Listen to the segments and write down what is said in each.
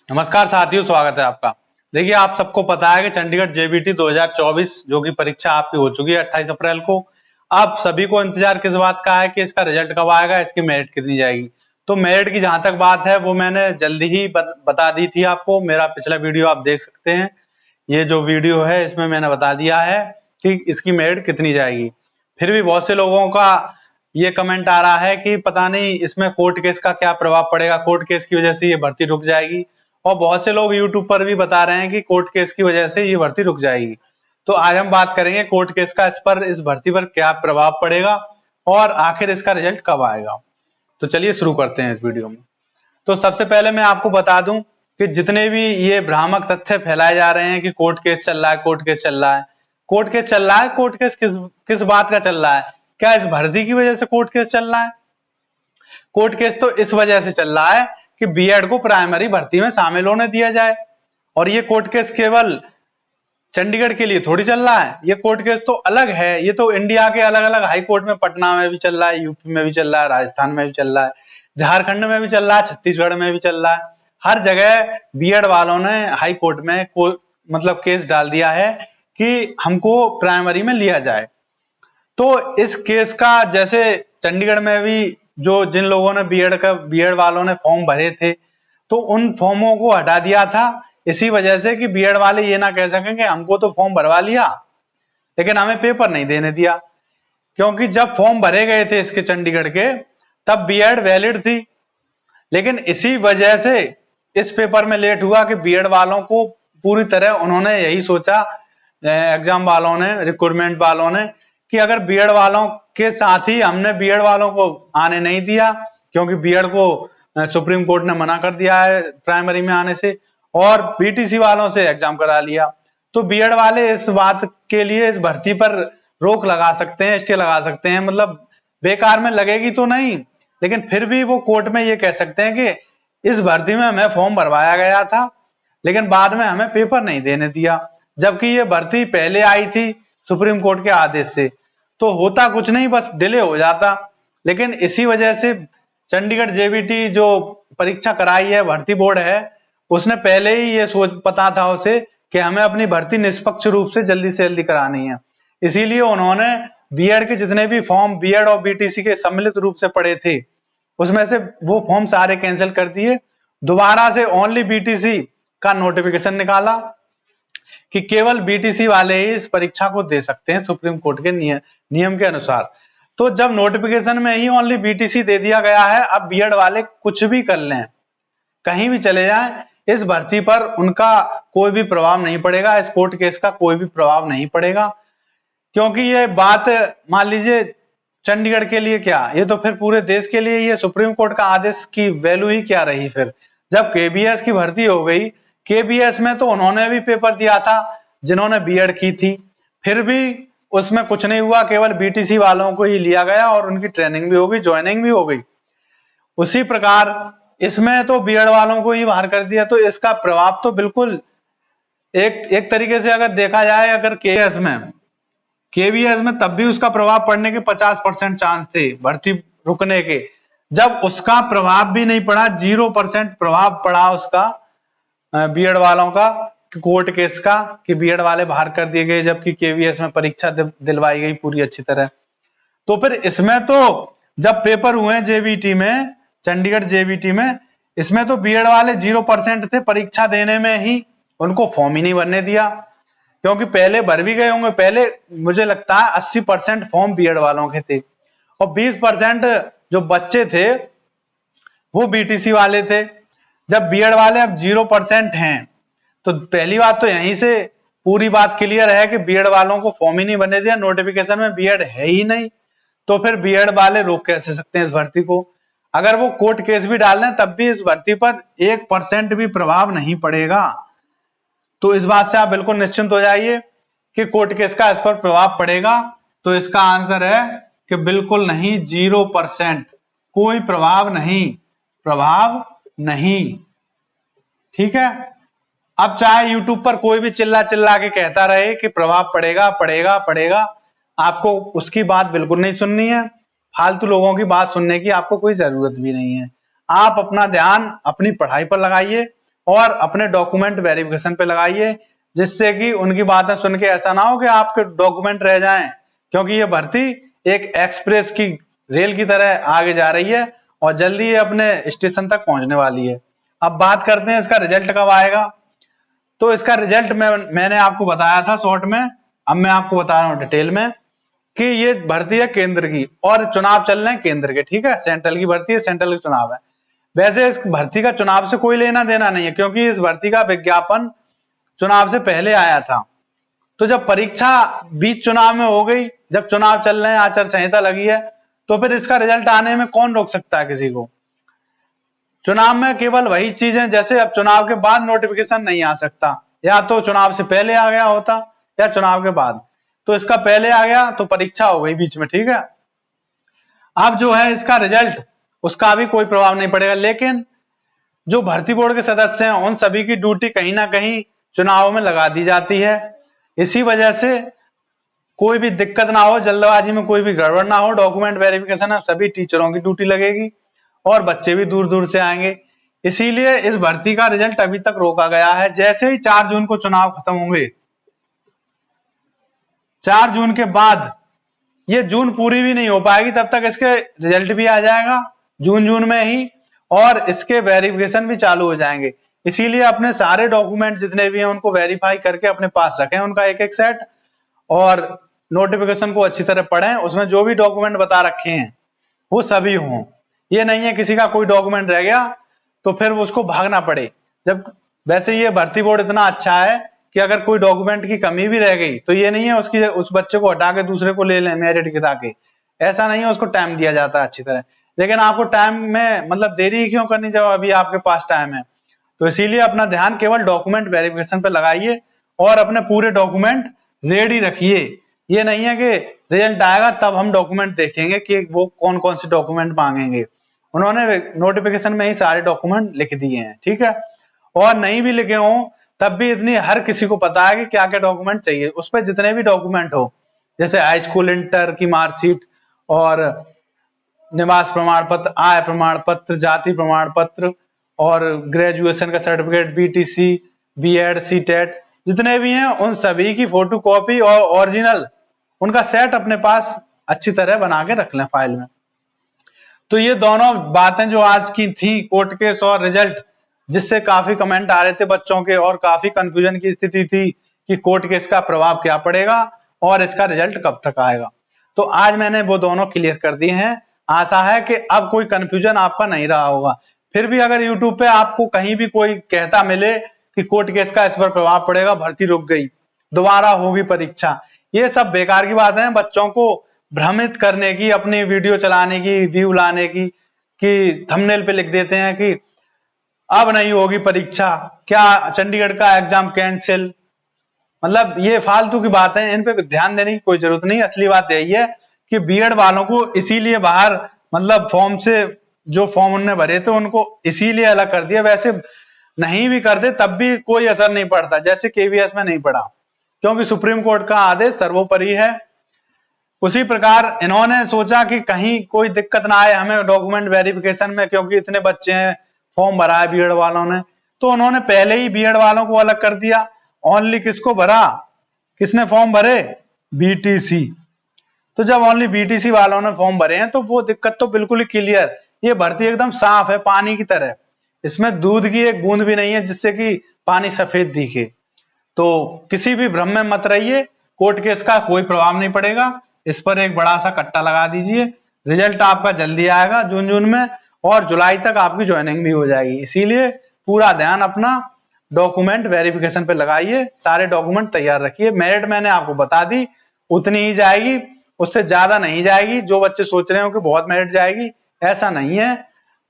नमस्कार साथियों, स्वागत है आपका। देखिए, आप सबको पता है कि चंडीगढ़ जेबीटी 2024 जो कि परीक्षा आपकी हो चुकी है 28 अप्रैल को। अब सभी को इंतजार किस बात का है कि इसका रिजल्ट कब आएगा, इसकी मेरिट कितनी जाएगी। तो मेरिट की जहां तक बात है वो मैंने जल्दी ही बता दी थी आपको। मेरा पिछला वीडियो आप देख सकते हैं। ये जो वीडियो है इसमें मैंने बता दिया है कि इसकी मेरिट कितनी जाएगी। फिर भी बहुत से लोगों का ये कमेंट आ रहा है कि पता नहीं इसमें कोर्ट केस का क्या प्रभाव पड़ेगा, कोर्ट केस की वजह से ये भर्ती रुक जाएगी। और बहुत से लोग यूट्यूब पर भी बता रहे हैं कि कोर्ट केस की वजह से ये भर्ती रुक जाएगी। तो आज हम बात करेंगे कोर्ट केस का, इस भर्ती पर क्या प्रभाव पड़ेगा और आखिर इसका रिजल्ट कब आएगा। तो चलिए शुरू करते हैं इस वीडियो में। तो सबसे पहले मैं आपको बता दूं कि जितने भी ये भ्रामक तथ्य फैलाए जा रहे हैं कि कोर्ट केस चल रहा है, कोर्ट केस चल रहा है, कोर्ट केस चल रहा है, कोर्ट केस किस बात का चल रहा है? क्या इस भर्ती की वजह से कोर्ट केस चल रहा है? कोर्ट केस तो इस वजह से चल रहा है कि बीएड को प्राइमरी भर्ती में शामिल होने दिया जाए। और ये कोर्ट केस केवल चंडीगढ़ के लिए थोड़ी चल रहा है, ये कोर्ट केस तो अलग है। ये तो इंडिया के अलग अलग हाई कोर्ट में, पटना में भी चल रहा है, यूपी में भी चल रहा है, राजस्थान में भी चल रहा है, झारखंड में भी चल रहा है, छत्तीसगढ़ में भी चल रहा है। हर जगह बीएड वालों ने हाई कोर्ट में मतलब केस डाल दिया है कि हमको प्राइमरी में लिया जाए। तो इस केस का जैसे चंडीगढ़ में भी जिन लोगों ने बीएड वालों ने फॉर्म भरे थे, तो उन फॉर्मों को हटा दिया था इसी वजह से कि बीएड वाले ये ना कह सकें कि हमको तो फॉर्म भरवा लिया लेकिन हमें पेपर नहीं देने दिया। क्योंकि जब फॉर्म भरे गए थे इसके चंडीगढ़ के, तब बीएड वैलिड थी। लेकिन इसी वजह से इस पेपर में लेट हुआ कि बीएड वालों को पूरी तरह उन्होंने यही सोचा, एग्जाम वालों ने, रिक्रूटमेंट वालों ने, कि अगर बीएड वालों के साथ ही हमने बीएड वालों को आने नहीं दिया, क्योंकि बीएड को सुप्रीम कोर्ट ने मना कर दिया है प्राइमरी में आने से, और बीटीसी वालों से एग्जाम करा लिया, तो बीएड वाले इस बात के लिए इस भर्ती पर रोक लगा सकते हैं, स्टे लगा सकते हैं। मतलब बेकार में लगेगी तो नहीं, लेकिन फिर भी वो कोर्ट में ये कह सकते हैं कि इस भर्ती में हमें फॉर्म भरवाया गया था लेकिन बाद में हमें पेपर नहीं देने दिया, जबकि ये भर्ती पहले आई थी सुप्रीम कोर्ट के आदेश से। तो होता कुछ नहीं, बस डिले हो जाता। लेकिन इसी वजह से चंडीगढ़ जेबीटी जो परीक्षा कराई है, भर्ती बोर्ड है, उसने पहले ही ये पता था उसे कि हमें अपनी भर्ती निष्पक्ष रूप से जल्दी करानी है। इसीलिए उन्होंने बीएड के जितने भी फॉर्म बीएड और बीटीसी के सम्मिलित रूप से पड़े थे, उसमें से वो फॉर्म सारे कैंसिल कर दिए। दोबारा से ओनली बीटीसी का नोटिफिकेशन निकाला कि केवल बीटीसी वाले ही इस परीक्षा को दे सकते हैं सुप्रीम कोर्ट के नियम के अनुसार। तो जब नोटिफिकेशन में ही ओनली बीटीसी दे दिया गया है, अब बीएड वाले कुछ भी कर लें, कहीं भी चले जाएं, इस भर्ती पर उनका कोई भी प्रभाव नहीं पड़ेगा, इस कोर्ट केस का कोई भी प्रभाव नहीं पड़ेगा। क्योंकि ये बात मान लीजिए चंडीगढ़ के लिए क्या, ये तो फिर पूरे देश के लिए ये सुप्रीम कोर्ट का आदेश की वैल्यू ही क्या रही। फिर जब केबीएस की भर्ती हो गई, केबीएस में तो उन्होंने भी पेपर दिया था जिन्होंने बीएड की थी, फिर भी उसमें कुछ नहीं हुआ, केवल बीटीसी वालों को ही लिया गया और उनकी ट्रेनिंग भी हो गई, ज्वाइनिंग भी हो गई। उसी प्रकार इसमें तो बीएड वालों को ही बाहर कर दिया। तो इसका प्रभाव तो बिल्कुल एक तरीके से अगर देखा जाए, अगर केवीएस में तब भी उसका प्रभाव पड़ने के 50% चांस थे भर्ती रुकने के, जब उसका प्रभाव भी नहीं पड़ा, 0% प्रभाव पड़ा उसका बीएड वालों का, कोर्ट केस का, कि बीएड वाले बाहर कर दिए गए जबकि केवीएस में परीक्षा दिलवाई गई पूरी अच्छी तरह। तो फिर इसमें तो जब पेपर हुए जेबीटी में, चंडीगढ़ जेबीटी में, इसमें तो बीएड वाले 0% थे, परीक्षा देने में ही उनको फॉर्म ही नहीं भरने दिया। क्योंकि पहले भर भी गए होंगे, पहले मुझे लगता है 80% फॉर्म बीएड वालों के थे और 20% जो बच्चे थे वो बीटीसी वाले थे। जब बीएड वाले अब 0% हैं, तो पहली बात तो यहीं से पूरी बात क्लियर है कि बीएड वालों को फॉर्म ही नहीं भरने दिया, नोटिफिकेशन में बीएड है ही नहीं, तो फिर बीएड वाले रोक कैसे सकते हैं इस भर्ती को? अगर वो कोर्ट केस भी डाल दें तब भी इस भर्ती पर 1% भी प्रभाव नहीं पड़ेगा। तो इस बात से आप बिल्कुल निश्चिंत हो जाइए कि कोर्ट केस का इस पर प्रभाव पड़ेगा। तो इसका आंसर है कि बिल्कुल नहीं, 0%, कोई प्रभाव नहीं। ठीक है। अब चाहे यूट्यूब पर कोई भी चिल्ला के कहता रहे कि प्रभाव पड़ेगा, आपको उसकी बात बिल्कुल नहीं सुननी है। फालतू लोगों की बात सुनने की आपको कोई जरूरत भी नहीं है। आप अपना ध्यान अपनी पढ़ाई पर लगाइए और अपने डॉक्यूमेंट वेरिफिकेशन पे लगाइए, जिससे कि उनकी बातें सुन के ऐसा ना हो कि आपके डॉक्यूमेंट रह जाएं, क्योंकि ये भर्ती एक एक्सप्रेस की रेल की तरह आगे जा रही है और जल्दी ये अपने स्टेशन तक पहुंचने वाली है। अब बात करते हैं इसका रिजल्ट कब आएगा। तो इसका रिजल्ट मैंने आपको बताया था शॉर्ट में, अब मैं आपको बता रहा हूँ डिटेल में कि ये भर्ती है केंद्र की और चुनाव चल रहे हैं केंद्र के, ठीक है। सेंट्रल की भर्ती है, सेंट्रल का चुनाव है। वैसे इस भर्ती का चुनाव से कोई लेना देना नहीं है, क्योंकि इस भर्ती का विज्ञापन चुनाव से पहले आया था। तो जब परीक्षा बीच चुनाव में हो गई, जब चुनाव चल रहे हैं, आचार संहिता लगी है, तो फिर इसका रिजल्ट आने में कौन रोक सकता है किसी को। चुनाव में केवल वही चीजें, जैसे अब चुनाव के बाद नोटिफिकेशन नहीं आ सकता, या तो चुनाव से पहले आ गया होता या चुनाव के बाद, तो इसका पहले आ गया तो परीक्षा हो गई बीच में, ठीक है। अब जो है इसका रिजल्ट, उसका भी कोई प्रभाव नहीं पड़ेगा, लेकिन जो भर्ती बोर्ड के सदस्य हैं उन सभी की ड्यूटी कहीं ना कहीं चुनाव में लगा दी जाती है। इसी वजह से कोई भी दिक्कत ना हो, जल्दबाजी में कोई भी गड़बड़ ना हो, डॉक्यूमेंट वेरिफिकेशन है सभी टीचरों की ड्यूटी लगेगी और बच्चे भी दूर दूर से आएंगे। इसीलिए इस भर्ती का रिजल्ट अभी तक रोका गया है। जैसे ही 4 जून को चुनाव खत्म होंगे, 4 जून के बाद ये जून पूरी भी नहीं हो पाएगी, तब तक इसके रिजल्ट भी आ जाएगा जून में ही, और इसके वेरिफिकेशन भी चालू हो जाएंगे। इसीलिए अपने सारे डॉक्यूमेंट जितने भी हैं उनको वेरीफाई करके अपने पास रखें, उनका एक एक सेट, और नोटिफिकेशन को अच्छी तरह पढ़ें। उसमें जो भी डॉक्यूमेंट बता रखे हैं वो सभी हों। ये नहीं है किसी का कोई डॉक्यूमेंट रह गया तो फिर उसको भागना पड़े। जब वैसे ये भर्ती बोर्ड इतना अच्छा है कि अगर कोई डॉक्यूमेंट की कमी भी रह गई तो ये नहीं है उसकी उस बच्चे को हटा के दूसरे को ले लें मेरिट गिरा के, ऐसा नहीं है, उसको टाइम दिया जाता है अच्छी तरह। लेकिन आपको टाइम में मतलब देरी क्यों करनी जब अभी आपके पास टाइम है। तो इसीलिए अपना ध्यान केवल डॉक्यूमेंट वेरिफिकेशन पे लगाइए और अपने पूरे डॉक्यूमेंट रेडी रखिए। ये नहीं है कि रिजल्ट आएगा तब हम डॉक्यूमेंट देखेंगे कि वो कौन कौन से डॉक्यूमेंट मांगेंगे। उन्होंने नोटिफिकेशन में ही सारे डॉक्यूमेंट लिख दिए हैं, ठीक है। और नहीं भी लिखे हों तब भी इतनी हर किसी को पता है कि क्या क्या डॉक्यूमेंट चाहिए। उस पर जितने भी डॉक्यूमेंट हो, जैसे हाई स्कूल इंटर की मार्कशीट और निवास प्रमाण पत्र, आय प्रमाण पत्र, जाति प्रमाण पत्र और ग्रेजुएशन का सर्टिफिकेट, बीटीसी, बीएड, सीटेट, जितने भी हैं उन सभी की फोटोकॉपी और ओरिजिनल उनका सेट अपने पास अच्छी तरह बना के रख लें फाइल में। तो ये दोनों बातें जो आज की थी, कोर्ट केस और रिजल्ट, जिससे काफी कमेंट आ रहे थे बच्चों के और काफी कंफ्यूजन की स्थिति थी कि कोर्ट केस का प्रभाव क्या पड़ेगा और इसका रिजल्ट कब तक आएगा, तो आज मैंने वो दोनों क्लियर कर दिए हैं। आशा है कि अब कोई कंफ्यूजन आपका नहीं रहा होगा। फिर भी अगर यूट्यूब पे आपको कहीं भी कोई कहता मिले कि कोर्ट केस का इस पर प्रभाव पड़ेगा, भर्ती रुक गई, दोबारा होगी परीक्षा, ये सब बेकार की बातें हैं, बच्चों को भ्रमित करने की, अपनी वीडियो चलाने की, व्यू लाने की, कि थंबनेल पे लिख देते हैं कि अब नहीं होगी परीक्षा, क्या चंडीगढ़ का एग्जाम कैंसिल, मतलब ये फालतू की बातें, इन पे ध्यान देने की कोई जरूरत नहीं। असली बात यही है कि बीएड वालों को इसीलिए बाहर, मतलब फॉर्म से, जो फॉर्म उन्होंने भरे थे उनको इसीलिए अलग कर दिया। वैसे नहीं भी कर दे तब भी कोई असर नहीं पड़ता, जैसे केवीएस में नहीं पड़ा, क्योंकि सुप्रीम कोर्ट का आदेश सर्वोपरि है। उसी प्रकार इन्होंने सोचा कि कहीं कोई दिक्कत ना आए हमें डॉक्यूमेंट वेरिफिकेशन में, क्योंकि इतने बच्चे हैं, फॉर्म भरा है बीएड वालों ने, तो उन्होंने पहले ही बीएड वालों को अलग कर दिया। ओनली किसको भरा, किसने फॉर्म भरे, बीटीसी। तो जब ओनली बीटीसी वालों ने फॉर्म भरे हैं तो वो दिक्कत तो बिल्कुल ही क्लियर, ये भर्ती एकदम साफ है पानी की तरह, इसमें दूध की एक बूंद भी नहीं है जिससे कि पानी सफेद दिखे। तो किसी भी भ्रम में मत रहिए, कोर्ट केस का कोई प्रभाव नहीं पड़ेगा, इस पर एक बड़ा सा कट्टा लगा दीजिए। रिजल्ट आपका जल्दी आएगा जून में, और जुलाई तक आपकी ज्वाइनिंग भी हो जाएगी। इसीलिए पूरा ध्यान अपना डॉक्यूमेंट वेरिफिकेशन पे लगाइए, सारे डॉक्यूमेंट तैयार रखिए। मेरिट मैंने आपको बता दी, उतनी ही जाएगी, उससे ज्यादा नहीं जाएगी। जो बच्चे सोच रहे हो कि बहुत मेरिट जाएगी, ऐसा नहीं है।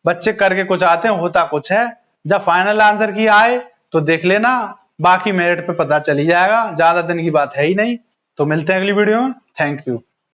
बच्चे करके कुछ आते हैं, होता कुछ है। जब फाइनल आंसर की आए तो देख लेना, बाकी मेरिट पे पता चली जाएगा, ज्यादा दिन की बात है ही नहीं। तो मिलते हैं अगली वीडियो में, थैंक यू।